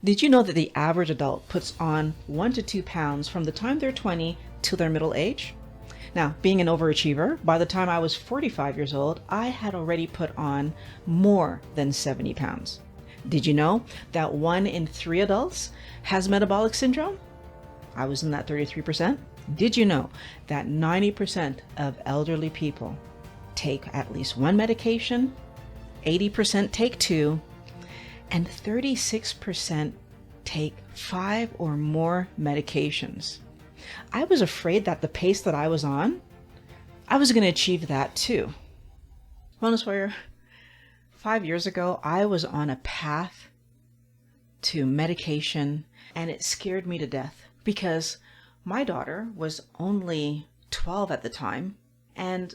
Did you know that the average adult puts on 1 to 2 pounds from the time they're 20 to their middle age? Now, being an overachiever, by the time I was 45 years old, I had already put on more than 70 pounds. Did you know that 1 in 3 adults has metabolic syndrome? I was in that 33%. Did you know that 90% of elderly people take at least one medication, 80% take 2, and 36% take 5 or more medications? I was afraid that the pace that I was on, I was going to achieve that too. Wellness Warrior, 5 years ago, I was on a path to medication, and it scared me to death because my daughter was only 12 at the time, and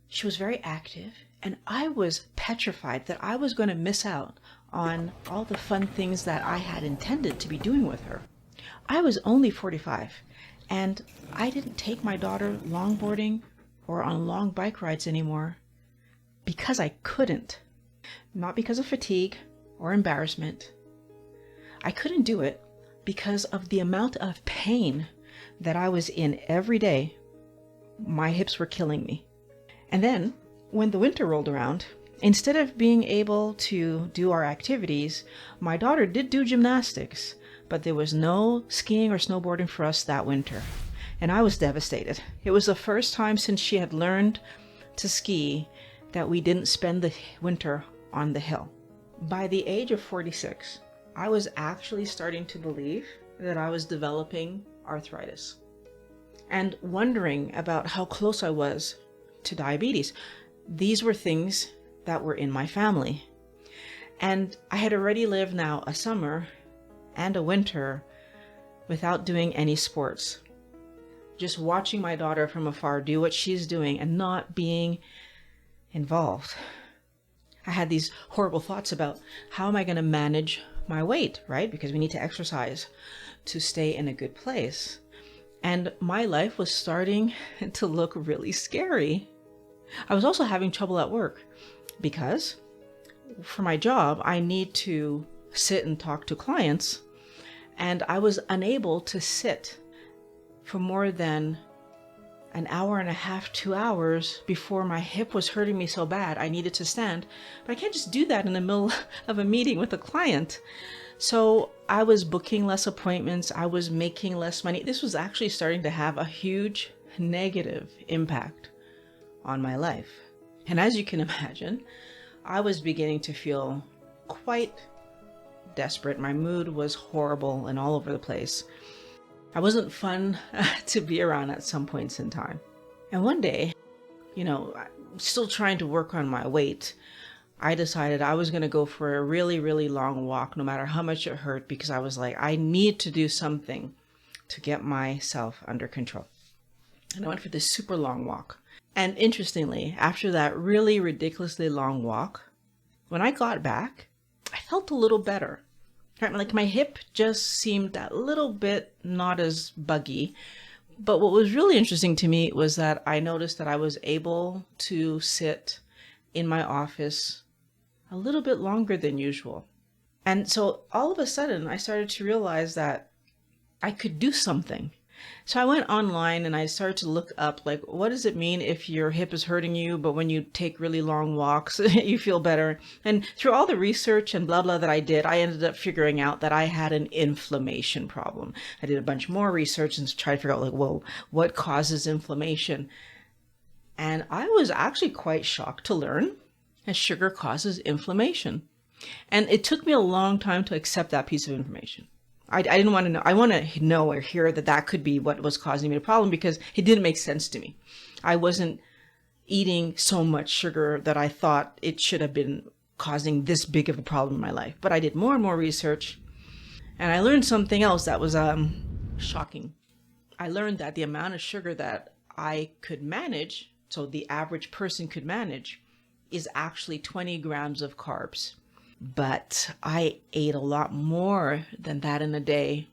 she was very active, and I was petrified that I was going to miss out on all the fun things that I had intended to be doing with her. I was only 45, and I didn't take my daughter longboarding or on long bike rides anymore because I couldn't. Not because of fatigue or embarrassment. I couldn't do it because of the amount of pain that I was in every day. My hips were killing me. And then, when the winter rolled around, instead of being able to do our activities, my daughter did do gymnastics, but there was no skiing or snowboarding for us that winter. And I was devastated. It was the first time since she had learned to ski that we didn't spend the winter on the hill. By the age of 46, I was actually starting to believe that I was developing arthritis and wondering about how close I was to diabetes. These were things that were in my family. And I had already lived now a summer and a winter without doing any sports. Just watching my daughter from afar do what she's doing and not being involved. I had these horrible thoughts about how am I going to manage my weight, right? Because we need to exercise to stay in a good place. And my life was starting to look really scary. I was also having trouble at work because for my job, I need to sit and talk to clients, and I was unable to sit for more than an hour and a half, 2 hours before my hip was hurting me so bad I needed to stand. But I can't just do that in the middle of a meeting with a client. So I was booking less appointments. I was making less money. This was actually starting to have a huge negative impact on my life. And as you can imagine, I was beginning to feel quite desperate. My mood was horrible and all over the place. I wasn't fun to be around at some points in time. And one day, still trying to work on my weight, I decided I was going to go for a really, really long walk, no matter how much it hurt, because I was like, I need to do something to get myself under control. And I went for this super long walk. And interestingly, after that really ridiculously long walk, when I got back, I felt a little better. Like my hip just seemed a little bit not as buggy. But what was really interesting to me was that I noticed that I was able to sit in my office a little bit longer than usual. And so all of a sudden, I started to realize that I could do something. So I went online and I started to look up, what does it mean if your hip is hurting you, but when you take really long walks, you feel better? And through all the research and blah, blah that I did, I ended up figuring out that I had an inflammation problem. I did a bunch more research and tried to figure out, what causes inflammation? And I was actually quite shocked to learn that sugar causes inflammation. And it took me a long time to accept that piece of information. I didn't want to know. I want to know or hear that could be what was causing me the problem because it didn't make sense to me. I wasn't eating so much sugar that I thought it should have been causing this big of a problem in my life. But I did more and more research, and I learned something else that was shocking. I learned that the amount of sugar that I could manage, so the average person could manage, is actually 20 grams of carbs. But I ate a lot more than that in a day.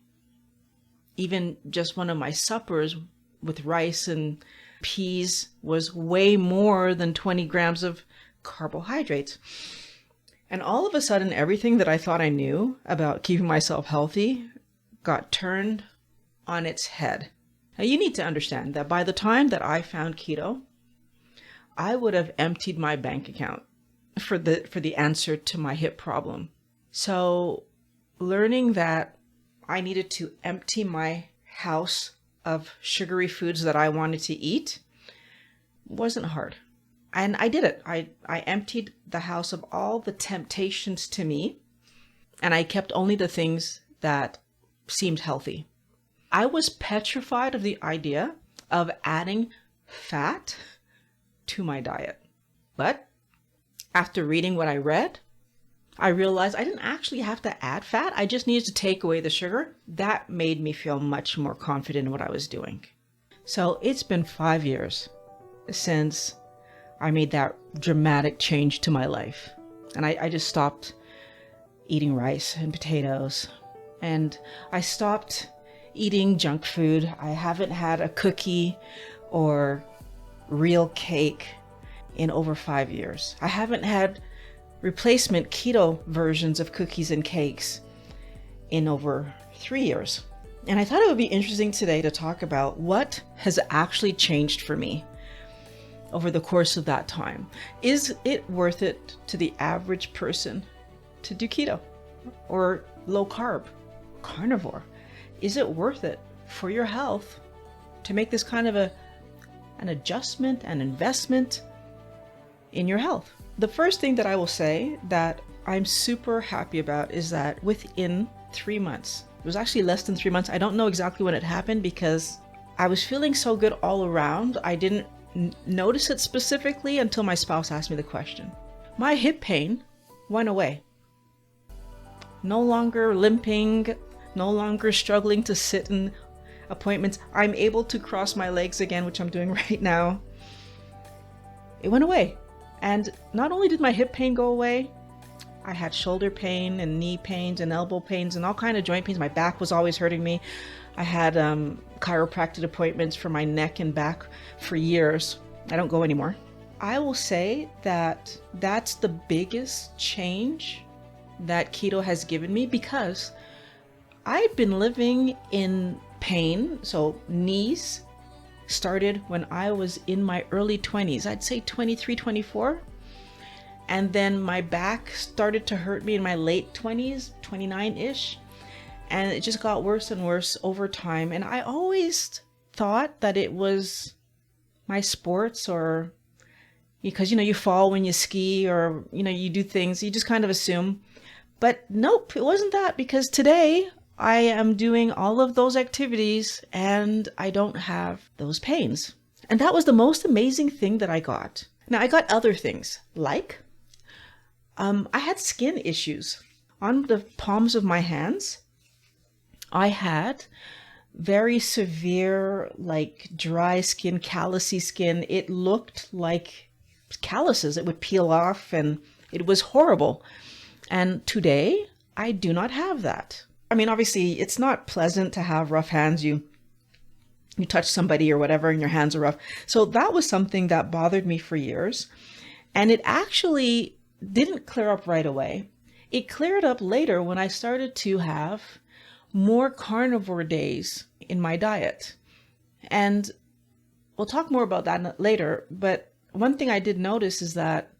Even just one of my suppers with rice and peas was way more than 20 grams of carbohydrates. And all of a sudden, everything that I thought I knew about keeping myself healthy got turned on its head. Now, you need to understand that by the time that I found keto, I would have emptied my bank account for the answer to my hip problem. So learning that I needed to empty my house of sugary foods that I wanted to eat wasn't hard. And I did it. I emptied the house of all the temptations to me, and I kept only the things that seemed healthy. I was petrified of the idea of adding fat to my diet. But after reading what I read, I realized I didn't actually have to add fat. I just needed to take away the sugar. That made me feel much more confident in what I was doing. So it's been 5 years since I made that dramatic change to my life. And I just stopped eating rice and potatoes. And I stopped eating junk food. I haven't had a cookie or real cake in over 5 years. I haven't had replacement keto versions of cookies and cakes in over 3 years. And I thought it would be interesting today to talk about what has actually changed for me over the course of that time. Is it worth it to the average person to do keto or low carb, carnivore? Is it worth it for your health to make this kind of an adjustment, an investment in your health? The first thing that I will say that I'm super happy about is that within 3 months, it was actually less than 3 months. I don't know exactly when it happened because I was feeling so good all around. I didn't notice it specifically until my spouse asked me the question. My hip pain went away. No longer limping, no longer struggling to sit in appointments. I'm able to cross my legs again, which I'm doing right now. It went away. And not only did my hip pain go away, I had shoulder pain and knee pains and elbow pains and all kinds of joint pains. My back was always hurting me. I had chiropractic appointments for my neck and back for years. I don't go anymore. I will say that that's the biggest change that keto has given me because I've been living in pain. So knees started when I was in my early 20s. I'd say 23, 24. And then my back started to hurt me in my late 20s, 29-ish. And it just got worse and worse over time. And I always thought that it was my sports or because, you fall when you ski or, you do things, you just kind of assume. But nope, it wasn't that because today I am doing all of those activities and I don't have those pains. And that was the most amazing thing that I got. Now I got other things like I had skin issues on the palms of my hands. I had very severe, dry skin, callousy skin. It looked like calluses. It would peel off and it was horrible. And today, I do not have that. I mean, obviously, it's not pleasant to have rough hands. You touch somebody or whatever and your hands are rough. So that was something that bothered me for years. And it actually didn't clear up right away. It cleared up later when I started to have more carnivore days in my diet. And we'll talk more about that later. But one thing I did notice is that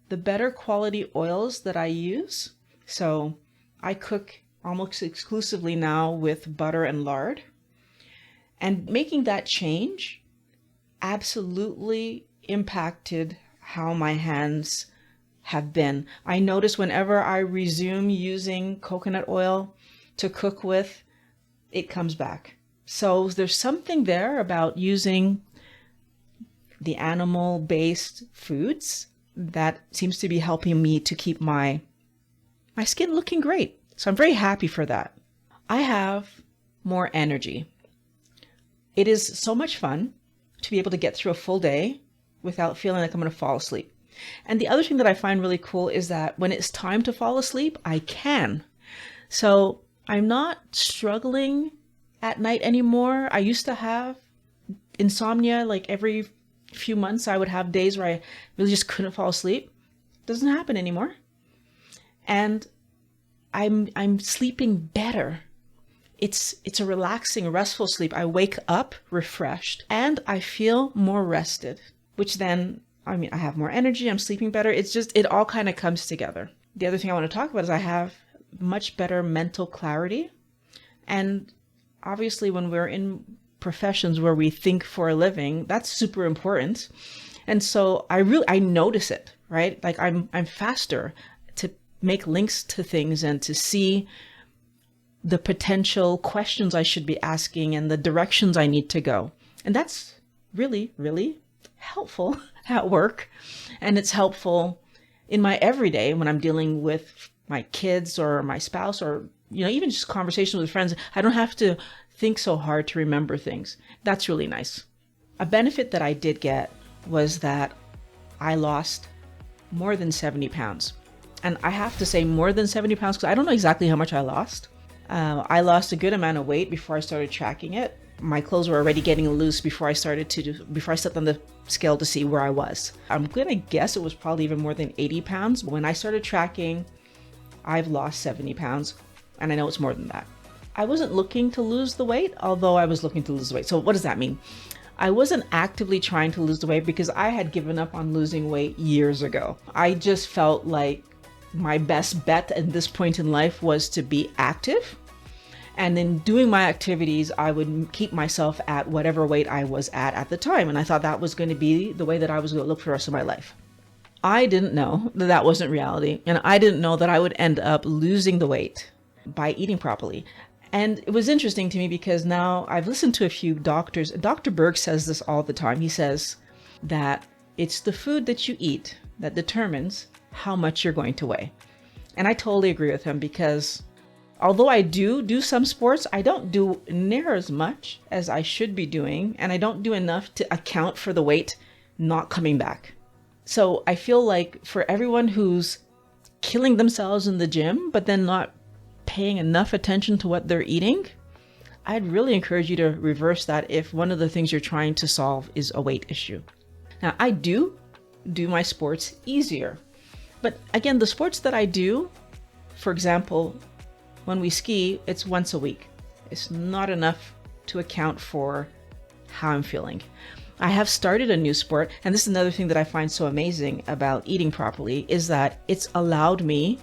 the better quality oils that I use, so I cook almost exclusively now with butter and lard. And making that change absolutely impacted how my hands have been. I notice whenever I resume using coconut oil to cook with, it comes back. So there's something there about using the animal-based foods that seems to be helping me to keep my skin looking great. So I'm very happy for that. I have more energy. It is so much fun to be able to get through a full day without feeling like I'm going to fall asleep. And the other thing that I find really cool is that when it's time to fall asleep, I can. So I'm not struggling at night anymore. I used to have insomnia, every few months I would have days where I really just couldn't fall asleep. Doesn't happen anymore. and I'm sleeping better. It's a relaxing, restful sleep. I wake up refreshed and I feel more rested, which then, I have more energy. I'm sleeping better. It all kind of comes together. The other thing I want to talk about is I have much better mental clarity. And obviously when we're in professions where we think for a living, that's super important. And so I notice it, right? Like I'm faster to make links to things and to see the potential questions I should be asking and the directions I need to go. And that's really, really helpful at work. And it's helpful in my everyday when I'm dealing with my kids or my spouse or, even just conversations with friends. I don't have to think so hard to remember things. That's really nice. A benefit that I did get was that I lost more than 70 pounds. And I have to say more than 70 pounds because I don't know exactly how much I lost. I lost a good amount of weight before I started tracking it. My clothes were already getting loose before I stepped on the scale to see where I was. I'm going to guess it was probably even more than 80 pounds. But when I started tracking, I've lost 70 pounds. And I know it's more than that. I wasn't looking to lose the weight, although I was looking to lose the weight. So what does that mean? I wasn't actively trying to lose the weight because I had given up on losing weight years ago. I just felt like my best bet at this point in life was to be active. And in doing my activities, I would keep myself at whatever weight I was at the time. And I thought that was going to be the way that I was going to look for the rest of my life. I didn't know that that wasn't reality. And I didn't know that I would end up losing the weight by eating properly. And it was interesting to me because now I've listened to a few doctors. Dr. Berg says this all the time. He says that it's the food that you eat that determines how much you're going to weigh. And I totally agree with him because although I do some sports, I don't do near as much as I should be doing. And I don't do enough to account for the weight not coming back. So I feel like for everyone who's killing themselves in the gym, but then not paying enough attention to what they're eating, I'd really encourage you to reverse that if one of the things you're trying to solve is a weight issue. Now, I do my sports easier. But again, the sports that I do, for example, when we ski, it's once a week. It's not enough to account for how I'm feeling. I have started a new sport, and this is another thing that I find so amazing about eating properly, is that it's allowed me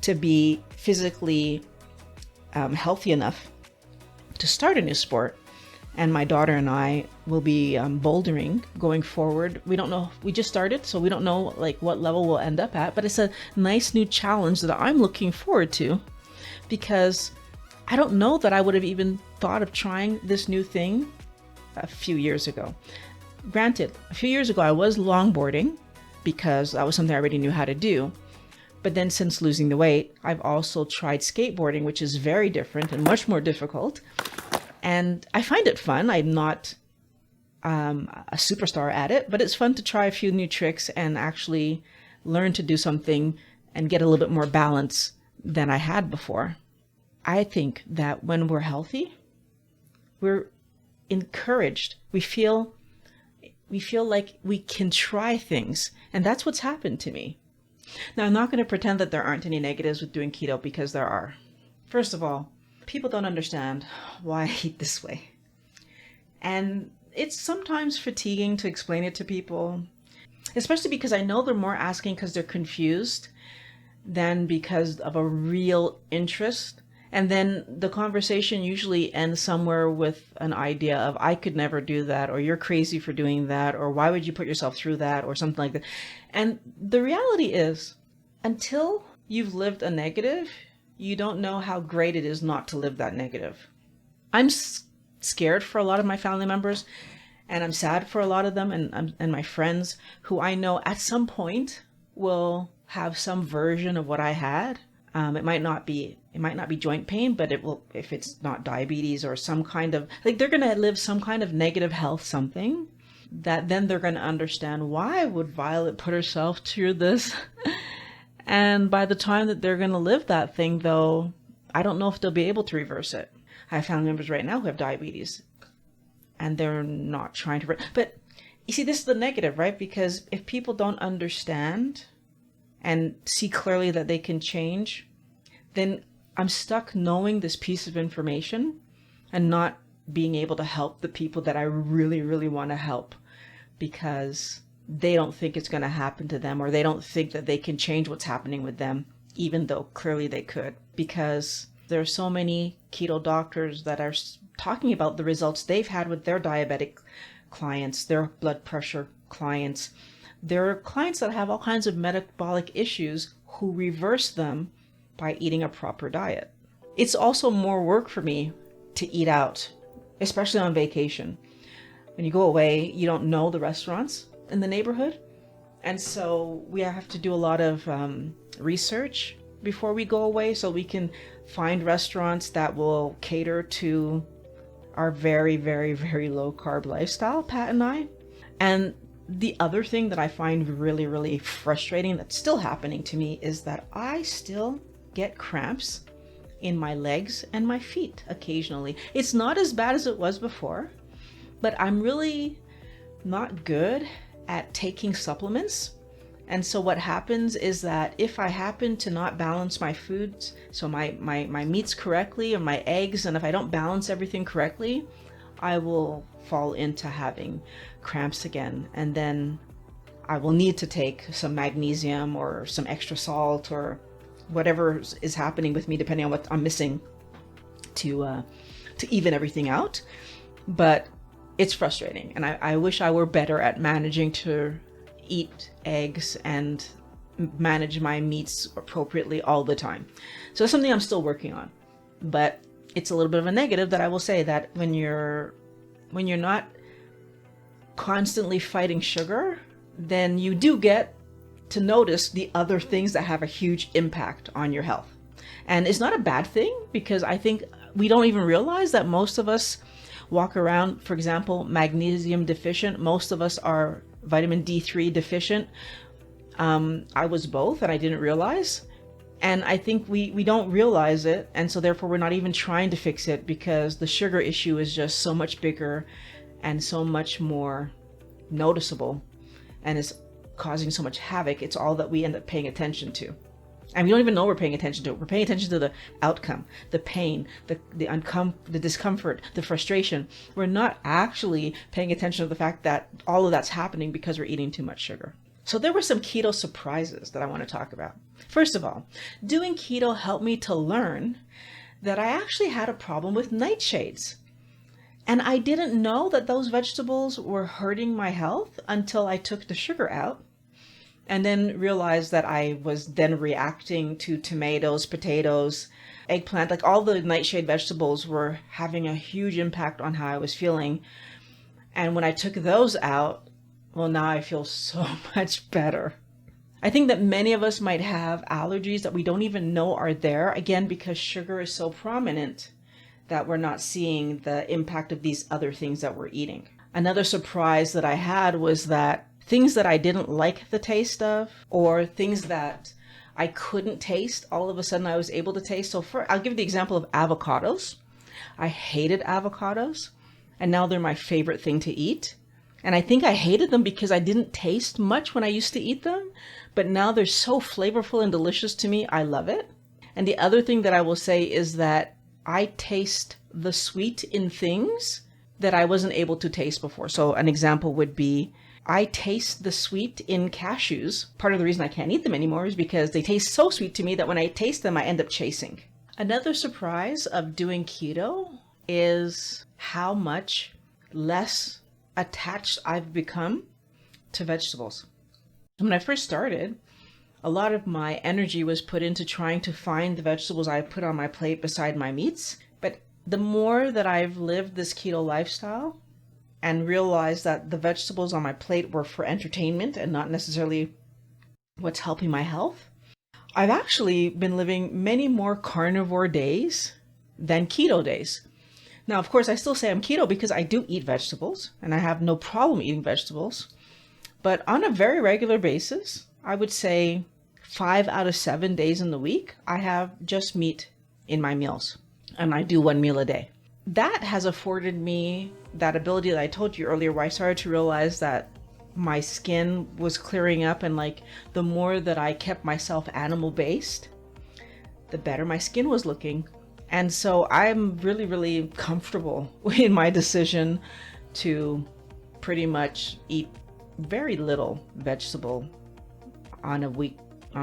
to be physically healthy enough to start a new sport. And my daughter and I will be bouldering going forward. We don't know, we just started, so we don't know like what level we'll end up at, but it's a nice new challenge that I'm looking forward to because I don't know that I would have even thought of trying this new thing a few years ago. Granted, a few years ago I was longboarding because that was something I already knew how to do. But then since losing the weight, I've also tried skateboarding, which is very different and much more difficult. And I find it fun. I'm not a superstar at it, but it's fun to try a few new tricks and actually learn to do something and get a little bit more balance than I had before. I think that when we're healthy, we're encouraged. We feel like we can try things. And that's what's happened to me. Now, I'm not going to pretend that there aren't any negatives with doing keto because there are. First of all, people don't understand why I eat this way. And it's sometimes fatiguing to explain it to people, especially because I know they're more asking because they're confused than because of a real interest. And then the conversation usually ends somewhere with an idea of, I could never do that, or you're crazy for doing that, or why would you put yourself through that, or something like that. And the reality is, until you've lived a negative, you don't know how great it is not to live that negative. I'm scared for a lot of my family members, and I'm sad for a lot of them and my friends who I know at some point will have some version of what I had. It might not be joint pain, but it will, if it's not diabetes or some kind of, like they're going to live some kind of negative health, something that then they're going to understand, why would Violet put herself through this? And by the time that they're going to live that thing, though, I don't know if they'll be able to reverse it. I have family members right now who have diabetes and they're not trying to, but you see, this is the negative, right? Because if people don't understand and see clearly that they can change, then I'm stuck knowing this piece of information and not being able to help the people that I really, really want to help, because they don't think it's going to happen to them, or they don't think that they can change what's happening with them, even though clearly they could. Because there are so many keto doctors that are talking about the results they've had with their diabetic clients, their blood pressure clients. There are clients that have all kinds of metabolic issues who reverse them by eating a proper diet. It's also more work for me to eat out, especially on vacation. When you go away, you don't know the restaurants in the neighborhood. And so we have to do a lot of research before we go away, so we can find restaurants that will cater to our very, very, very low carb lifestyle, Pat and I. And the other thing that I find really, really frustrating that's still happening to me is that I still get cramps in my legs and my feet occasionally. It's not as bad as it was before, but I'm really not good at taking supplements. And so what happens is that if I happen to not balance my foods, so my meats correctly, or my eggs, and if I don't balance everything correctly, I will fall into having cramps again. And then I will need to take some magnesium or some extra salt or whatever is happening with me, depending on what I'm missing, to even everything out. But it's frustrating. And I wish I were better at managing to eat eggs and manage my meats appropriately all the time. So it's something I'm still working on. But it's a little bit of a negative that I will say, that when you're not constantly fighting sugar, then you do get to notice the other things that have a huge impact on your health. And it's not a bad thing, because I think we don't even realize that most of us walk around, for example, magnesium deficient. Most of us are vitamin D3 deficient. I was both, and I didn't realize. And I think we don't realize it. And so therefore we're not even trying to fix it, because the sugar issue is just so much bigger and so much more noticeable, and it's causing so much havoc. It's all that we end up paying attention to. And we don't even know we're paying attention to it. We're paying attention to the outcome, the pain, the discomfort, the frustration. We're not actually paying attention to the fact that all of that's happening because we're eating too much sugar. So there were some keto surprises that I want to talk about. First of all, doing keto helped me to learn that I actually had a problem with nightshades. And I didn't know that those vegetables were hurting my health until I took the sugar out, and then realized that I was then reacting to tomatoes, potatoes, eggplant, like all the nightshade vegetables were having a huge impact on how I was feeling. And when I took those out, well, now I feel so much better. I think that many of us might have allergies that we don't even know are there, again, because sugar is so prominent that we're not seeing the impact of these other things that we're eating. Another surprise that I had was that things that I didn't like the taste of, or things that I couldn't taste, all of a sudden I was able to taste. So I'll give the example of avocados. I hated avocados, and now they're my favorite thing to eat. And I think I hated them because I didn't taste much when I used to eat them, but now they're so flavorful and delicious to me. I love it. And the other thing that I will say is that I taste the sweet in things that I wasn't able to taste before. So an example would be, I taste the sweet in cashews. Part of the reason I can't eat them anymore is because they taste so sweet to me that when I taste them, I end up chasing. Another surprise of doing keto is how much less attached I've become to vegetables. When I first started, a lot of my energy was put into trying to find the vegetables I put on my plate beside my meats. But the more that I've lived this keto lifestyle and realized that the vegetables on my plate were for entertainment and not necessarily what's helping my health, I've actually been living many more carnivore days than keto days. Now, of course, I still say I'm keto because I do eat vegetables and I have no problem eating vegetables. But on a very regular basis, I would say 5 out of 7 days in the week, I have just meat in my meals, and I do 1 meal a day. That has afforded me that ability that I told you earlier, where I started to realize that my skin was clearing up, and like the more that I kept myself animal based, the better my skin was looking. And so I'm really, really comfortable in my decision to pretty much eat very little vegetable on a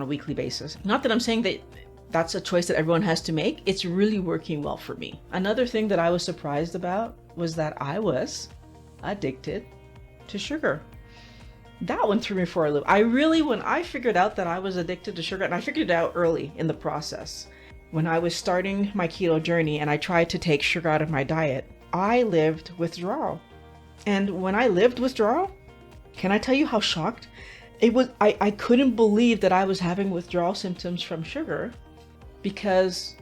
weekly basis. Not that I'm saying that that's a choice that everyone has to make. It's really working well for me. Another thing that I was surprised about was that I was addicted to sugar. That one threw me for a loop. When I figured out that I was addicted to sugar, and I figured it out early in the process, when I was starting my keto journey and I tried to take sugar out of my diet, I lived withdrawal. And when I lived withdrawal, can I tell you how shocked it was? I couldn't believe that I was having withdrawal symptoms from sugar, because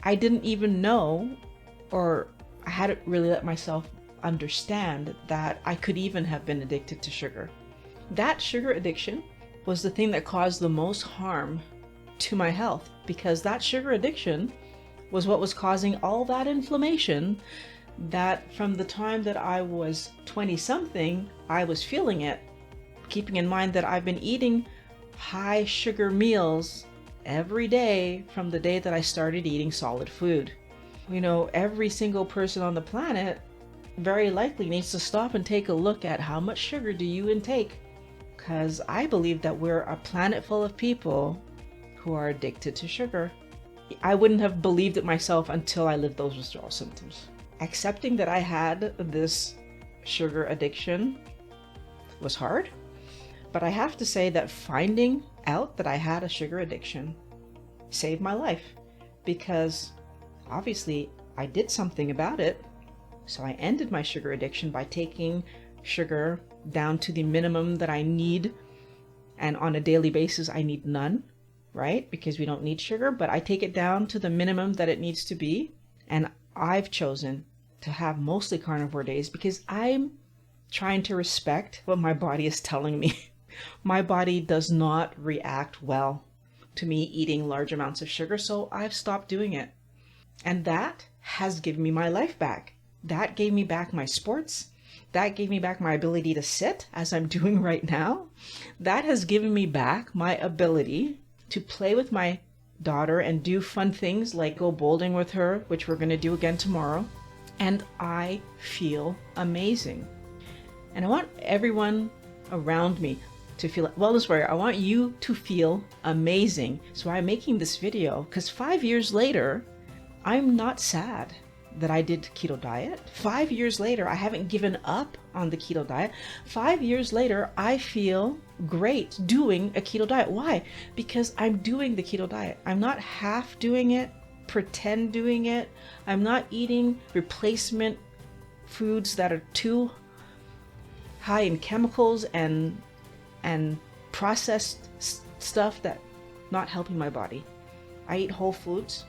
I didn't even know, or I hadn't really let myself understand that I could even have been addicted to sugar. That sugar addiction was the thing that caused the most harm to my health, because that sugar addiction was what was causing all that inflammation that from the time that I was 20 something, I was feeling it. Keeping in mind that I've been eating high sugar meals every day from the day that I started eating solid food. You know, every single person on the planet very likely needs to stop and take a look at how much sugar do you intake, because I believe that we're a planet full of people who are addicted to sugar. I wouldn't have believed it myself until I lived those withdrawal symptoms. Accepting that I had this sugar addiction was hard, but I have to say that finding out that I had a sugar addiction saved my life, because obviously I did something about it. So I ended my sugar addiction by taking sugar down to the minimum that I need, and on a daily basis I need none, right? Because we don't need sugar, but I take it down to the minimum that it needs to be. And I've chosen to have mostly carnivore days because I'm trying to respect what my body is telling me. My body does not react well to me eating large amounts of sugar, so I've stopped doing it. And that has given me my life back. That gave me back my sports. That gave me back my ability to sit, as I'm doing right now. That has given me back my ability to play with my daughter and do fun things like go bowling with her, which we're going to do again tomorrow. And I feel amazing. And I want everyone around me to feel, well, this way, I want you to feel amazing. So I'm making this video because 5 years later, I'm not sad that I did keto diet. 5 years later, I haven't given up on the keto diet. 5 years later, I feel great doing a keto diet. Why? Because I'm doing the keto diet. I'm not half doing it, pretend doing it. I'm not eating replacement foods that are too high in chemicals and processed stuff that not helping my body. I eat whole foods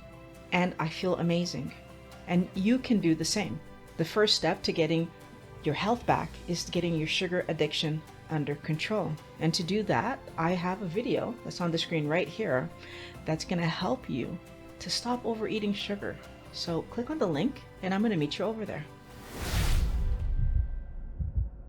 and I feel amazing. And you can do the same. The first step to getting your health back is getting your sugar addiction under control. And to do that, I have a video that's on the screen right here that's going to help you to stop overeating sugar. So click on the link and I'm going to meet you over there.